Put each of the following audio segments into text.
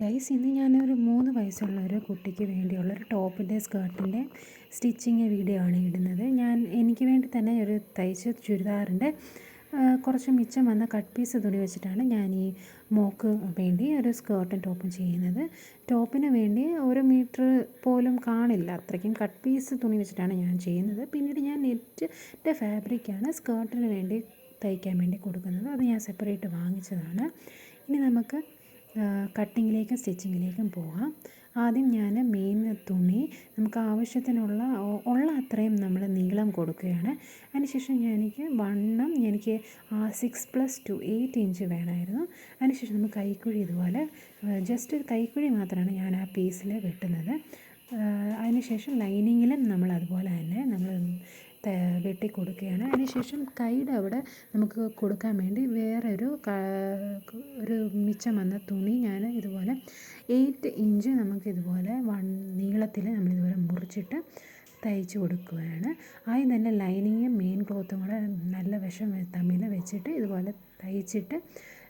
Guys, ഇന്ന് ഞാനൊരു 3 വയസ്സുള്ള ഒരു കുട്ടിക്ക് വേണ്ടിയുള്ള ഒരു ടോപ്പിൻ്റെ സ്കേർട്ടിൻ്റെ സ്റ്റിച്ചിങ് വീഡിയോ ആണ് ഇടുന്നത്. എനിക്ക് വേണ്ടി തന്നെ ഒരു തയ്ച്ച ചുരിദാറിൻ്റെ കുറച്ച് മിച്ചം വന്ന കട്ട് പീസ് തുണി വെച്ചിട്ടാണ് ഞാൻ ഈ മോക്ക് വേണ്ടി ഒരു സ്കേർട്ടും ടോപ്പും ചെയ്യുന്നത്. ടോപ്പിന് വേണ്ടി 1 മീറ്റർ പോലും കാണില്ല, അത്രയ്ക്കും കട്ട് പീസ് തുണി വെച്ചിട്ടാണ് ഞാൻ ചെയ്യുന്നത്. പിന്നീട് ഞാൻ നെറ്റിൻ്റെ ഫാബ്രിക്കാണ് സ്കേർട്ടിന് വേണ്ടി തയ്ക്കാൻ വേണ്ടി കൊടുക്കുന്നത്. അത് ഞാൻ സെപ്പറേറ്റ് വാങ്ങിച്ചതാണ്. ഇനി നമുക്ക് കട്ടിങ്ങിലേക്കും സ്റ്റിച്ചിങ്ങിലേക്കും പോകാം. ആദ്യം ഞാൻ മെയിൻ തുണി നമുക്ക് ആവശ്യത്തിനുള്ള അത്രയും നമ്മൾ നീളം കൊടുക്കുകയാണ്. അതിനുശേഷം എനിക്ക് 6+2 8 ഇഞ്ച് വേണമായിരുന്നു. അതിനുശേഷം നമുക്ക് കൈക്കുഴി ഇതുപോലെ ജസ്റ്റ് കൈക്കുഴി മാത്രമാണ് ഞാൻ ആ പീസിൽ വെട്ടുന്നത്. അതിനുശേഷം ലൈനിങ്ങിലും നമ്മൾ അതുപോലെ തന്നെ നമ്മൾ വെട്ടി കൊടുക്കുകയാണ്. അതിനുശേഷം കൈയുടെ അവിടെ നമുക്ക് കൊടുക്കാൻ വേണ്ടി വേറൊരു ഒരു മിച്ചം വന്ന തുണി ഞാൻ ഇതുപോലെ 8 ഇഞ്ച് നമുക്കിതുപോലെ നീളത്തിൽ നമ്മളിതുപോലെ മുറിച്ചിട്ട് തയ്ച്ച് കൊടുക്കുകയാണ്. ആദ്യം തന്നെ ലൈനിങ്ങും മെയിൻ ക്ലോത്തും കൂടെ നല്ല വശം തമ്മിൽ വെച്ചിട്ട് ഇതുപോലെ തയ്ച്ചിട്ട്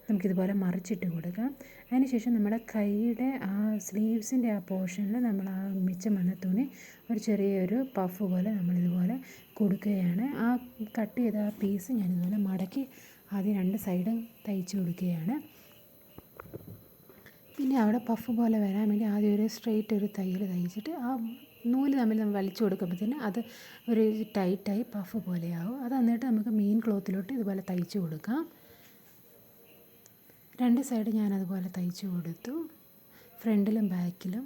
നമുക്കിതുപോലെ മറിച്ചിട്ട് കൊടുക്കാം. അതിനുശേഷം നമ്മുടെ കൈയുടെ ആ സ്ലീവ്സിൻ്റെ ആ പോർഷനിൽ നമ്മൾ ആ മിച്ചം വന്ന തുണി ഒരു ചെറിയൊരു പഫ് പോലെ നമ്മളിതുപോലെ കൊടുക്കുകയാണ്. ആ കട്ട് ചെയ്ത ആ പീസ് ഞാനിതുപോലെ മടക്കി ആദ്യം 2 സൈഡും തയ്ച്ച് കൊടുക്കുകയാണ്. പിന്നെ അവിടെ പഫ് പോലെ വരാൻ വേണ്ടി ആദ്യം ഒരു സ്ട്രെയിറ്റ് ഒരു തയ്യൽ തയ്ച്ചിട്ട് ആ നൂല് തമ്മിൽ നമ്മൾ വലിച്ചു കൊടുക്കുമ്പോഴത്തേന് അത് ഒരു ടൈറ്റായി പഫ് പോലെയാവും. അത് എന്നിട്ട് നമുക്ക് മെയിൻ ക്ലോത്തിലോട്ട് ഇതുപോലെ തയ്ച്ച് കൊടുക്കാം. 2 സൈഡ് ഞാനതുപോലെ തയ്ച്ച് കൊടുത്തു, ഫ്രണ്ടിലും ബാക്കിലും.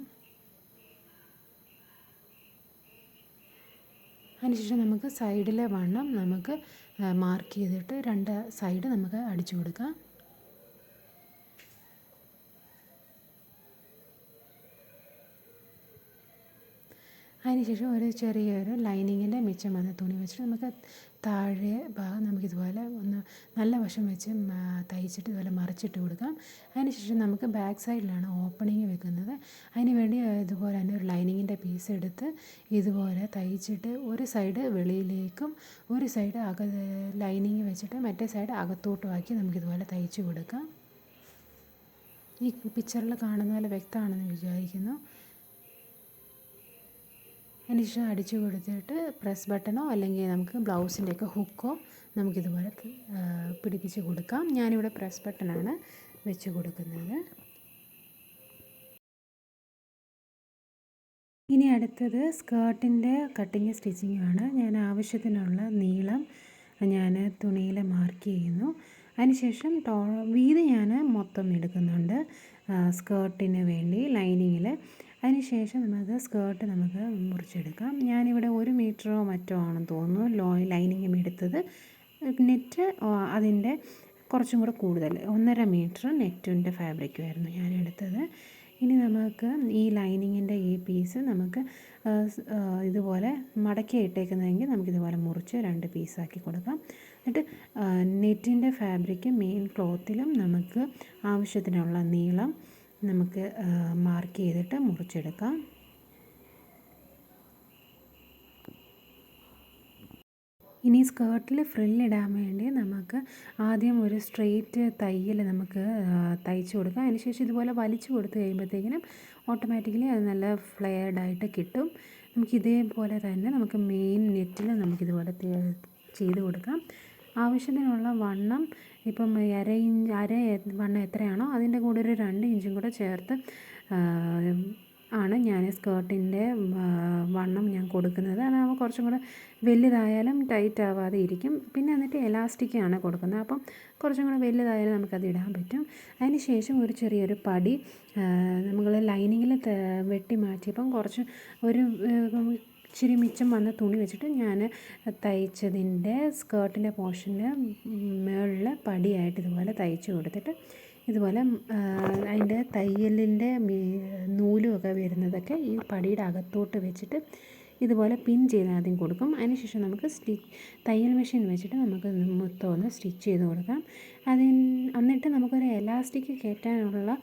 അതിനുശേഷം നമുക്ക് സൈഡിലെ വണ്ണം നമുക്ക് മാർക്ക് ചെയ്തിട്ട് 2 സൈഡ് നമുക്ക് അടിച്ചു കൊടുക്കാം. അതിനുശേഷം ഒരു ചെറിയൊരു ലൈനിങ്ങിൻ്റെ മിച്ചം വന്ന തുണി വെച്ചിട്ട് നമുക്ക് താഴെ ഭാഗം നമുക്കിതുപോലെ ഒന്ന് നല്ല വശം വെച്ച് തയ്ച്ചിട്ട് ഇതുപോലെ മറിച്ചിട്ട് കൊടുക്കാം. അതിനുശേഷം നമുക്ക് ബാക്ക് സൈഡിലാണ് ഓപ്പണിങ് വെക്കുന്നത്. അതിന് വേണ്ടി ഇതുപോലെ തന്നെ ഒരു ലൈനിങ്ങിൻ്റെ പീസ് എടുത്ത് ഇതുപോലെ തയ്ച്ചിട്ട് ഒരു സൈഡ് വെളിയിലേക്കും ഒരു സൈഡ് ലൈനിങ് വെച്ചിട്ട് മറ്റേ സൈഡ് അകത്തോട്ടും ആക്കി നമുക്കിതുപോലെ തയ്ച്ച് കൊടുക്കാം. ഈ പിക്ചറിൽ കാണുന്ന പോലെ വ്യക്തമാണെന്ന് വിചാരിക്കുന്നു. അതിനുശേഷം അടിച്ചു കൊടുത്തിട്ട് പ്രസ് ബട്ടണോ അല്ലെങ്കിൽ നമുക്ക് ബ്ലൗസിൻ്റെയൊക്കെ ഹുക്കോ നമുക്കിതുപോലെ പിടിപ്പിച്ച് കൊടുക്കാം. ഞാനിവിടെ പ്രസ് ബട്ടണാണ് വെച്ച് കൊടുക്കുന്നത്. ഇനി അടുത്തത് സ്കേർട്ടിൻ്റെ കട്ടിങ് സ്റ്റിച്ചിങ്ങാണ്. ഞാൻ ആവശ്യത്തിനുള്ള നീളം ഞാൻ തുണിയിൽ മാർക്ക് ചെയ്യുന്നു. അതിനുശേഷം വീതി ഞാൻ മൊത്തം എടുക്കുന്നുണ്ട് സ്കേർട്ടിന് വേണ്ടി ലൈനിങ്ങിൽ. അതിനുശേഷം സ്കേർട്ട് നമുക്ക് മുറിച്ചെടുക്കാം. ഞാനിവിടെ 1 മീറ്ററോ മറ്റോ ആണെന്ന് തോന്നുന്നു ലൈനിങ്ങും എടുത്തത്. നെറ്റ് അതിൻ്റെ കുറച്ചും കൂടെ കൂടുതൽ 1.5 മീറ്റർ നെറ്റിൻ്റെ ഫാബ്രിക്കുമായിരുന്നു ഞാൻ എടുത്തത്. ഇനി നമുക്ക് ഈ ലൈനിങ്ങിൻ്റെ ഈ പീസ് നമുക്ക് ഇതുപോലെ മടക്കി ഇട്ടേക്കുന്നതെങ്കിൽ നമുക്കിതുപോലെ മുറിച്ച് 2 പീസാക്കി കൊടുക്കാം. എന്നിട്ട് നെറ്റിൻ്റെ ഫാബ്രിക്ക് മെയിൻ ക്ലോത്തിലും നമുക്ക് ആവശ്യത്തിനുള്ള നീളം നമുക്ക് മാർക്ക് ചെയ്തിട്ട് മുറിച്ചെടുക്കാം. ഇനി സ്കേർട്ടിൽ ഫ്രില്ലിടാൻ വേണ്ടി നമുക്ക് ആദ്യം ഒരു സ്ട്രെയിറ്റ് തയ്യൽ നമുക്ക് തയ്ച്ച് കൊടുക്കാം. അതിനുശേഷം ഇതുപോലെ വലിച്ചു കൊടുത്ത് കഴിയുമ്പോഴത്തേക്കിനും ഓട്ടോമാറ്റിക്കലി അത് നല്ല ഫ്ലെയർഡായിട്ട് കിട്ടും. നമുക്ക് ഇതേപോലെ തന്നെ നമുക്ക് മെയിൻ നെറ്റിൽ നമുക്കിതുപോലെ ചെയ്ത് കൊടുക്കാം. ആവശ്യത്തിനുള്ള വണ്ണം ഇപ്പം അര വണ്ണം എത്രയാണോ അതിൻ്റെ കൂടെ ഒരു 2 ഇഞ്ചും കൂടെ ചേർത്ത് ആണ് ഞാൻ സ്കേർട്ടിൻ്റെ വണ്ണം ഞാൻ കൊടുക്കുന്നത്. അതാകുമ്പോൾ കുറച്ചും കൂടെ വലുതായാലും ടൈറ്റ് ആവാതെ ഇരിക്കും. പിന്നെ എന്നിട്ട് എലാസ്റ്റിക്കാണ് കൊടുക്കുന്നത്, അപ്പം കുറച്ചും കൂടെ വലുതായാലും നമുക്കത് ഇടാൻ പറ്റും. അതിന് ശേഷം ഒരു ചെറിയൊരു പടി നമ്മൾ ലൈനിങ്ങിൽ വെട്ടി മാറ്റിയപ്പം കുറച്ച് ഒരു ഇച്ചിരി മിച്ചം വന്ന തുണി വെച്ചിട്ട് ഞാൻ തയ്ച്ചതിൻ്റെ സ്കേർട്ടിൻ്റെ പോർഷന് മുകളിൽ പടിയായിട്ട് ഇതുപോലെ തയ്ച്ച് കൊടുത്തിട്ട് ഇതുപോലെ അതിൻ്റെ തയ്യലിൻ്റെ നൂലുമൊക്കെ വരുന്നതൊക്കെ ഈ പടിയുടെ അകത്തോട്ട് വെച്ചിട്ട് ഇതുപോലെ പിൻ ചെയ്ത് ആദ്യം കൊടുക്കും. അതിനുശേഷം നമുക്ക് തയ്യൽ മെഷീൻ വെച്ചിട്ട് നമുക്ക് മൊത്തം ഒന്ന് സ്റ്റിച്ച് ചെയ്ത് കൊടുക്കാം. എന്നിട്ട് നമുക്കൊരു എലാസ്റ്റിക് കയറ്റാനുള്ള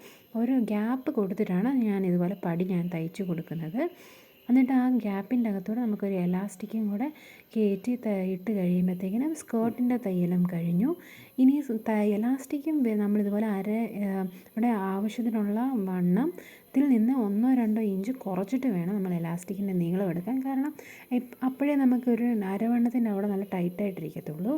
ഒരു ഗ്യാപ്പ് കൊടുത്തിട്ടാണ് ഞാൻ ഇതുപോലെ പടി തയ്ച്ച് കൊടുക്കുന്നത്. എന്നിട്ട് ആ ഗ്യാപ്പിൻ്റെ അകത്തൂടെ നമുക്കൊരു എലാസ്റ്റിക്കും കൂടെ കയറ്റി ഇട്ട് കഴിയുമ്പോഴത്തേക്കിനും സ്കേർട്ടിൻ്റെ തയ്യലും കഴിഞ്ഞു. ഇനി എലാസ്റ്റിക്കും നമ്മളിതുപോലെ ഇവിടെ ആവശ്യത്തിനുള്ള വണ്ണത്തിൽ നിന്ന് 1-2 ഇഞ്ച് കുറച്ചിട്ട് വേണം നമ്മൾ എലാസ്റ്റിക്കിൻ്റെ നീളം എടുക്കാൻ. കാരണം അപ്പോഴേ നമുക്കൊരു അരവണ്ണത്തിൻ്റെ അവിടെ നല്ല ടൈറ്റായിട്ടിരിക്കത്തുള്ളൂ.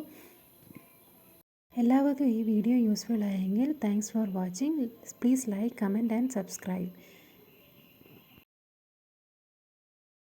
എല്ലാവർക്കും ഈ വീഡിയോ യൂസ്ഫുൾ ആയെങ്കിൽ thanks for watching. Please like, comment and subscribe.